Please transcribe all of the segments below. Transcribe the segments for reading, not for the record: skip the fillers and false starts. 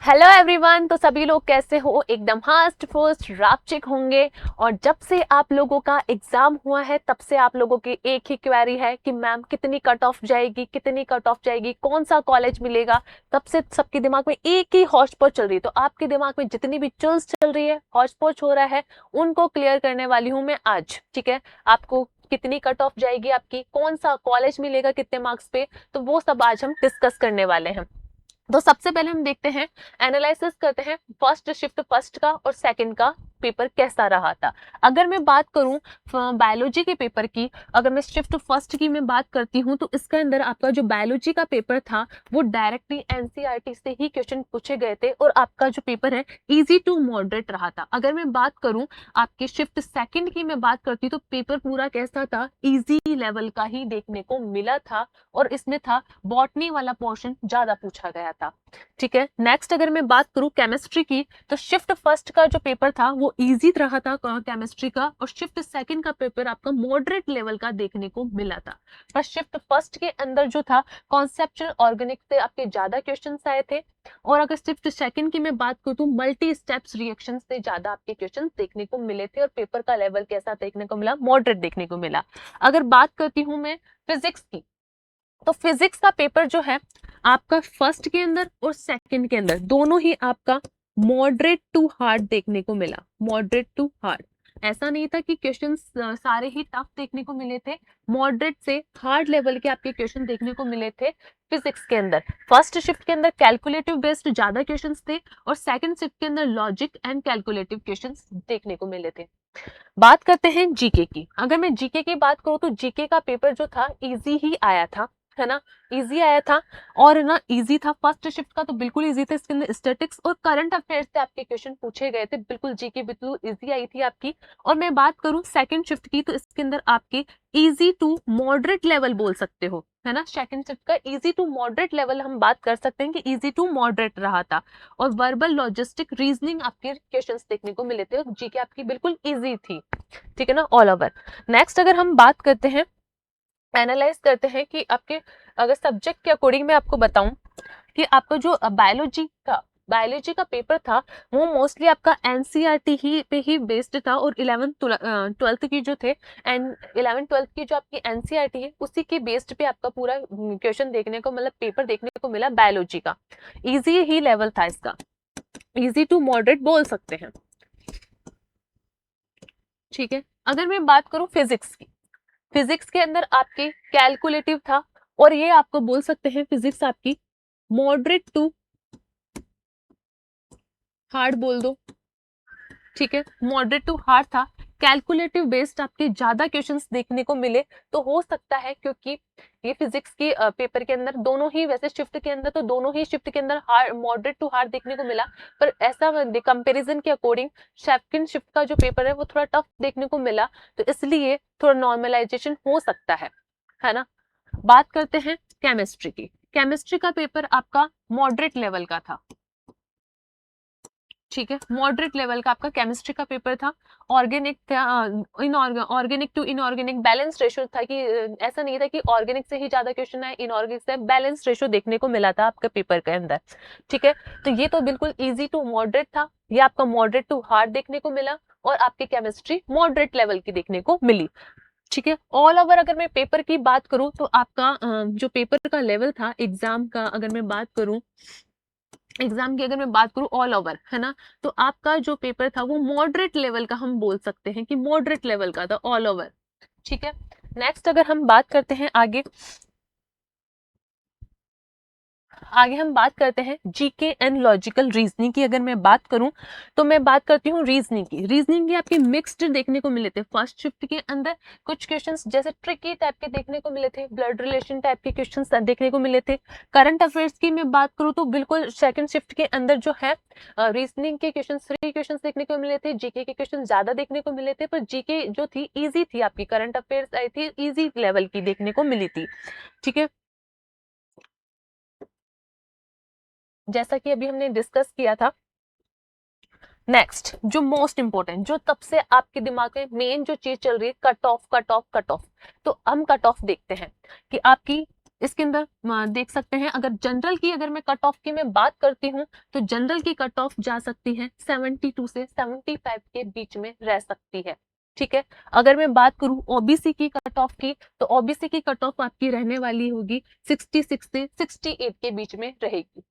Hello everyone. तो सभी लोग कैसे हो? एकदम हास्ट फर्स्ट रापचिक होंगे। और जब से आप लोगों का एग्जाम हुआ है तब से आप लोगों की एक ही क्वेरी है कि मैम कितनी कट ऑफ जाएगी, कितनी कट ऑफ जाएगी, कौन सा कॉलेज मिलेगा। तब से सबके दिमाग में एक ही हौच पौच चल रही है। तो आपके दिमाग में जितनी भी चुल्स चल रही है, हौच पौच हो रहा है, उनको क्लियर करने वाली हूँ मैं आज। ठीक है, आपको कितनी कट ऑफ जाएगी, आपकी कौन सा कॉलेज मिलेगा, कितने मार्क्स पे, तो वो सब आज हम डिस्कस करने वाले हैं। तो सबसे पहले हम देखते हैं, एनालिसिस करते हैं फर्स्ट शिफ्ट फर्स्ट का और सेकंड का पेपर कैसा रहा था। अगर मैं बात करूं बायोलॉजी के पेपर की, अगर मैं शिफ्ट फर्स्ट की मैं बात करती हूं तो इसके अंदर आपका जो बायोलॉजी का पेपर था वो डायरेक्टली एनसीईआरटी से ही क्वेश्चन पूछे गए थे और आपका जो पेपर है इजी टू मॉडरेट रहा था। अगर मैं बात करूं आपके शिफ्ट सेकंड की मैं बात करती हूँ तो पेपर पूरा कैसा था, इजी लेवल का ही देखने को मिला था और इसमें था बॉटनी वाला पोर्शन ज्यादा पूछा गया था। ठीक है, नेक्स्ट अगर मैं बात करूं केमिस्ट्री की तो शिफ्ट फर्स्ट का जो पेपर था वो इजी रहा था केमिस्ट्री का, और शिफ्ट सेकंड का पेपर आपका मॉडरेट लेवल का देखने को मिला था। पर शिफ्ट फर्स्ट के अंदर जो था कॉन्सेप्चुअल ऑर्गेनिक से आपके ज्यादा क्वेश्चंस आए थे, और अगर शिफ्ट सेकंड की मैं बात करूं तो मल्टी स्टेप्स रिएक्शन से ज्यादा आपके क्वेश्चन देखने को मिले थे और पेपर का लेवल कैसा देखने को मिला, मॉडरेट देखने को मिला। अगर बात करती हूं मैं फिजिक्स की, तो फिजिक्स का पेपर जो है आपका फर्स्ट के अंदर और सेकंड के अंदर दोनों ही आपका मॉडरेट टू हार्ड देखने को मिला। मॉडरेट टू हार्ड, ऐसा नहीं था कि क्वेश्चन सारे ही टफ देखने को मिले थे, मॉडरेट से हार्ड लेवल के आपके क्वेश्चन देखने को मिले थे फिजिक्स के अंदर। फर्स्ट शिफ्ट के अंदर कैलकुलेटिव बेस्ड ज्यादा क्वेश्चंस थे और सेकंड शिफ्ट के अंदर लॉजिक एंड कैलकुलेटिव क्वेश्चंस देखने को मिले थे। बात करते हैं जीके की। अगर मैं जीके की बात करूं तो जीके का पेपर जो था इजी ही आया था, है ना, इजी आया था। और ना इजी था, फर्स्ट शिफ्ट का तो बिल्कुल इजी था, इसके अंदर स्टैटिक्स और करंट अफेयर्स से आपके क्वेश्चन पूछे गए थे, बिल्कुल जीके बिल्कुल इजी आई थी आपकी। और मैं बात करूं सेकंड शिफ्ट की तो इसके अंदर आपके इजी टू मॉडरेट लेवल बोल सकते हो, है ना, सेकंड शिफ्ट का इजी टू मॉडरेट लेवल हम बात कर सकते हैं कि इजी टू मॉडरेट रहा था। और वर्बल लॉजिस्टिक रीजनिंग आपके क्वेश्चंस देखने को मिले थे और जीके आपकी बिल्कुल इजी थी। ठीक है ना, ऑल ओवर। नेक्स्ट अगर हम बात करते हैं, एनालाइज करते हैं कि आपके अगर सब्जेक्ट के अकॉर्डिंग मैं आपको बताऊं कि आपका जो बायोलॉजी का पेपर था वो मोस्टली आपका एनसीईआरटी ही पे ही बेस्ड था, और 11th 12th की जो थे एंड 11th 12th की जो आपकी एनसीईआरटी है उसी के बेस्ड पे आपका पूरा क्वेश्चन देखने को मतलब पेपर देखने को मिला बायोलॉजी का। इजी ही लेवल था इसका, इजी टू मॉडरेट बोल सकते हैं। ठीक है, अगर मैं बात करूं फिजिक्स की, फिजिक्स के अंदर आपके कैलकुलेटिव था और ये आपको बोल सकते हैं फिजिक्स आपकी मॉडरेट टू हार्ड बोल दो। ठीक है, मॉडरेट टू हार्ड था, कैलकुलेटिव बेस्ड आपके ज्यादा क्वेश्चंस देखने को मिले। तो हो सकता है क्योंकि ये फिजिक्स की पेपर के अंदर दोनों ही, वैसे शिफ्ट के अंदर तो दोनों ही शिफ्ट के अंदर हार्ड मॉडरेट टू हार्ड देखने को मिला, पर ऐसा कंपैरिजन के अकॉर्डिंग सेकंड शिफ्ट का जो पेपर है वो थोड़ा टफ देखने को मिला, तो इसलिए थोड़ा नॉर्मलाइजेशन हो सकता है ना। बात करते हैं केमिस्ट्री की। केमिस्ट्री का पेपर आपका मॉडरेट लेवल का था। ठीक है, मॉडरेट लेवल का आपका केमिस्ट्री का पेपर था। ऑर्गेनिक था, organic to inorganic balance ratio था कि ऐसा नहीं था कि ऑर्गेनिक से ही ज्यादा क्वेश्चन आए, इनऑर्गेनिक से बैलेंस रेशियो देखने को मिला था आपके पेपर के अंदर। ठीक है, तो ये तो बिल्कुल इजी टू मॉडरेट था, ये आपका मॉडरेट टू हार्ड देखने को मिला और आपकी केमिस्ट्री मॉडरेट लेवल की देखने को मिली। ठीक है, ऑल ओवर अगर मैं पेपर की बात करूं तो आपका जो पेपर का लेवल था एग्जाम का, अगर मैं बात करूं एग्जाम की, अगर मैं बात करूं ऑल ओवर, है ना, तो आपका जो पेपर था वो मॉडरेट लेवल का हम बोल सकते हैं कि मॉडरेट लेवल का था ऑल ओवर। ठीक है, नेक्स्ट अगर हम बात करते हैं आगे, हम बात करते हैं जीके एंड लॉजिकल रीजनिंग की। अगर मैं बात करूं तो मैं बात करती हूं रीजनिंग की। रीजनिंग की आपके मिक्स्ड देखने को मिले थे फर्स्ट शिफ्ट के अंदर, कुछ क्वेश्चंस जैसे ट्रिकी टाइप के देखने को मिले थे, ब्लड रिलेशन टाइप के क्वेश्चंस देखने को मिले थे। करंट अफेयर्स की मैं बात करूं तो बिल्कुल सेकंड शिफ्ट के अंदर जो है रीजनिंग के क्वेश्चन 3 क्वेश्चन देखने को मिले थे, जीके के क्वेश्चन ज्यादा देखने को मिले थे, पर जीके जो थी इजी थी, आपकी करंट अफेयर्स आई थी इजी लेवल की देखने को मिली थी। ठीक है, जैसा कि अभी हमने डिस्कस किया था। नेक्स्ट जो मोस्ट इंपॉर्टेंट, जो तब से आपके दिमाग में मेन जो चीज चल रही है, cut off cut off cut off. तो हम कट ऑफ देखते हैं कि आपकी इसके अंदर देख सकते हैं, अगर जनरल की अगर मैं कट ऑफ की मैं बात करती हूँ तो जनरल की कट ऑफ जा सकती है 72 से 75 के बीच में रह सकती है। ठीक है, अगर मैं बात करूं ओबीसी की कट ऑफ की तो ओबीसी की कट ऑफ आपकी रहने वाली होगी 66 से 68 के बीच में रहेगी।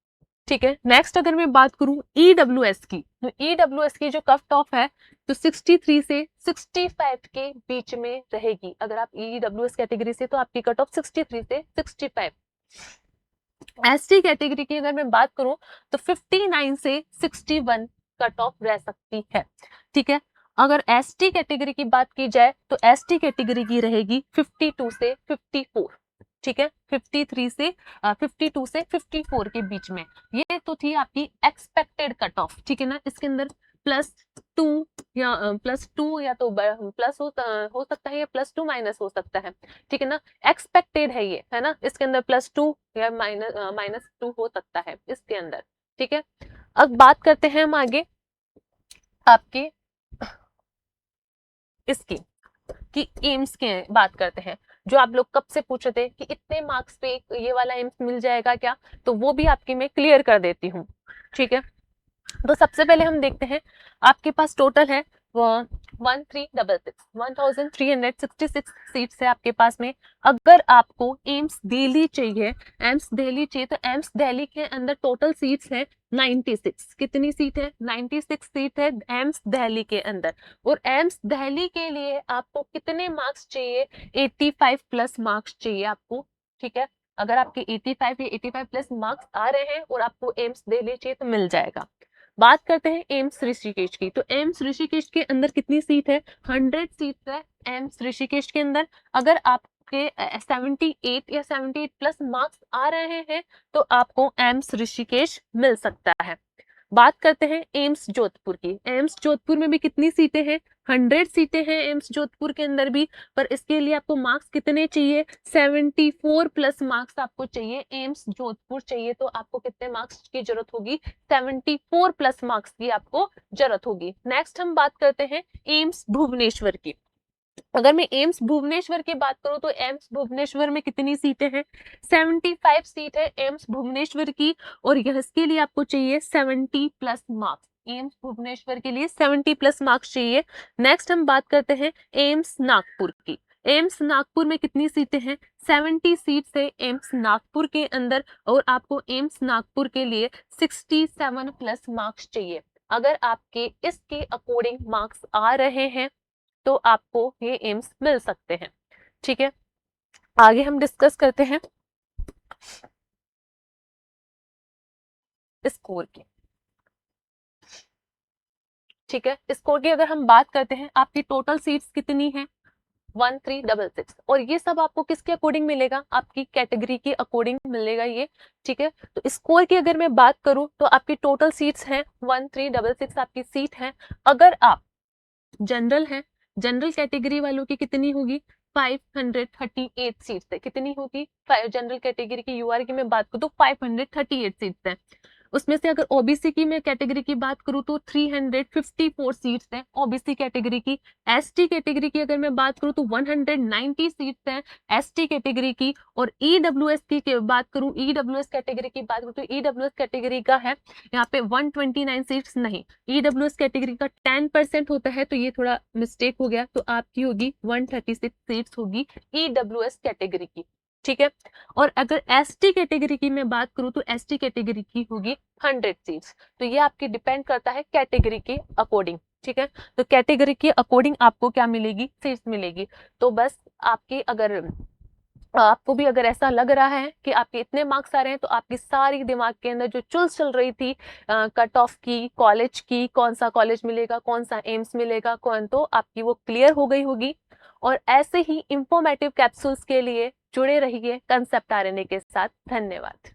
ठीक है, नेक्स्ट अगर मैं बात करूं ईडब्ल्यूएस की तो ईडब्ल्यूएस की जो कट ऑफ है तो 63 से 65 के बीच में रहेगी। अगर आप ईडब्ल्यूएस कैटेगरी से तो आपकी कट ऑफ 63 से 65। एसटी कैटेगरी की अगर मैं बात करूं तो 59 से 61 कट ऑफ रह सकती है। ठीक है, अगर एसटी कैटेगरी की बात की जाए तो एसटी कैटेगरी की रहेगी 52 से 54। ठीक है, 53 से 52 से 54 के बीच में। ये तो थी आपकी एक्सपेक्टेड कट ऑफ। ठीक है ना, इसके अंदर +2 या +2 या तो प्लस हो सकता है या +2 माइनस हो सकता है। ठीक है ना, एक्सपेक्टेड है ये, है ना, इसके अंदर +2 या -2 हो सकता है इसके अंदर। ठीक है, अब बात करते हैं हम आगे आपके इसकी कि एम्स के बात करते हैं, जो आप लोग कब से पूछ रहे थे कि इतने मार्क्स पे ये वाला एम्स मिल जाएगा क्या, तो वो भी आपकी मैं क्लियर कर देती हूँ। ठीक है, तो सबसे पहले हम देखते हैं आपके पास टोटल है 1366 सीट्स है आपके पास में। अगर आपको एम्स दिल्ली चाहिए, एम्स दिल्ली चाहिए तो एम्स दिल्ली के अंदर टोटल सीट्स है 96। कितनी सीट है? 96 सीट है एम्स दिल्ली के अंदर। और एम्स दिल्ली के लिए आपको कितने मार्क्स चाहिए? 85 प्लस मार्क्स चाहिए आपको। ठीक है, अगर आपके 85 या 85 प्लस मार्क्स आ रहे हैं और आपको एम्स दिल्ली चाहिए तो मिल जाएगा। बात करते हैं एम्स ऋषिकेश की, तो एम्स ऋषिकेश के अंदर कितनी सीट है? 100 सीट है एम्स ऋषिकेश के अंदर। अगर आपके 78 या 78 प्लस मार्क्स आ रहे हैं तो आपको एम्स ऋषिकेश मिल सकता है। बात करते हैं एम्स जोधपुर की। एम्स जोधपुर में भी कितनी सीटें हैं? 100 सीटें हैं एम्स जोधपुर के अंदर भी, पर इसके लिए आपको मार्क्स कितने चाहिए? 74 प्लस मार्क्स आपको चाहिए। एम्स जोधपुर चाहिए तो आपको कितने मार्क्स की जरूरत होगी? 74 प्लस मार्क्स की आपको जरूरत होगी। नेक्स्ट हम बात करते हैं एम्स भुवनेश्वर की। अगर मैं एम्स भुवनेश्वर की बात करूं तो एम्स भुवनेश्वर में कितनी सीटें हैं? 75 सीट है एम्स भुवनेश्वर की, और इसके लिए आपको चाहिए 70 प्लस मार्क्स। एम्स भुवनेश्वर के लिए 70 प्लस मार्क्स चाहिए। नेक्स्ट हम बात करते हैं एम्स नागपुर की। एम्स नागपुर में कितनी सीटें हैं? 70 सीट्स है एम्स नागपुर के अंदर, और आपको एम्स नागपुर के लिए 67 प्लस मार्क्स चाहिए। अगर आपके इसके अकॉर्डिंग मार्क्स आ रहे हैं तो आपको ये एम्स मिल सकते हैं। ठीक है, आगे हम डिस्कस करते हैं स्कोर की। ठीक है, स्कोर की अगर हम बात करते हैं, आपकी टोटल सीट्स कितनी है? 1366। और ये सब आपको किसके अकॉर्डिंग मिलेगा? आपकी कैटेगरी के अकॉर्डिंग मिलेगा ये। ठीक है, तो स्कोर की अगर मैं बात करूं तो आपकी टोटल सीट्स हैं 1366 आपकी सीट है। अगर आप जनरल है, जनरल कैटेगरी वालों की कितनी होगी? 538 सीट्स है। कितनी होगी? जनरल कैटेगरी की यूआर की मैं बात करूं तो 538 सीट्स है। उसमें से अगर ओबीसी की मैं कैटेगरी की बात करूं तो 354 सीट्स हैं ओबीसी कैटेगरी की। एसटी कैटेगरी की अगर मैं बात करूं तो 190 सीट्स हैं एसटी कैटेगरी की। और ईडब्ल्यूएस की बात करूं, ईडब्ल्यूएस कैटेगरी की बात करूं तो ईडब्ल्यूएस कैटेगरी का है यहाँ पे 129 सीट्स नहीं, ईडब्ल्यूएस कैटेगरी का 10% होता है तो ये थोड़ा मिस्टेक हो गया, तो आपकी होगी 136 सीट्स होगी ईडब्ल्यूएस कैटेगरी की। ठीक है, और अगर एसटी कैटेगरी की मैं बात करूं तो एसटी कैटेगरी की होगी 100 सीट्स। तो ये आपकी डिपेंड करता है कैटेगरी के अकॉर्डिंग। ठीक है, तो कैटेगरी के अकॉर्डिंग आपको क्या मिलेगी? सीट्स मिलेगी। तो बस आपकी अगर आपको भी अगर ऐसा लग रहा है कि आपके इतने मार्क्स आ रहे हैं तो आपकी सारी दिमाग के अंदर जो चुल चल रही थी कट ऑफ की, कॉलेज की, कौन सा कॉलेज मिलेगा, कौन सा एम्स मिलेगा, कौन, तो आपकी वो क्लियर हो गई होगी। और ऐसे ही इंफॉर्मेटिव कैप्सूल्स के लिए जुड़े रहिए कंसेप्ट आरएनए के साथ। धन्यवाद।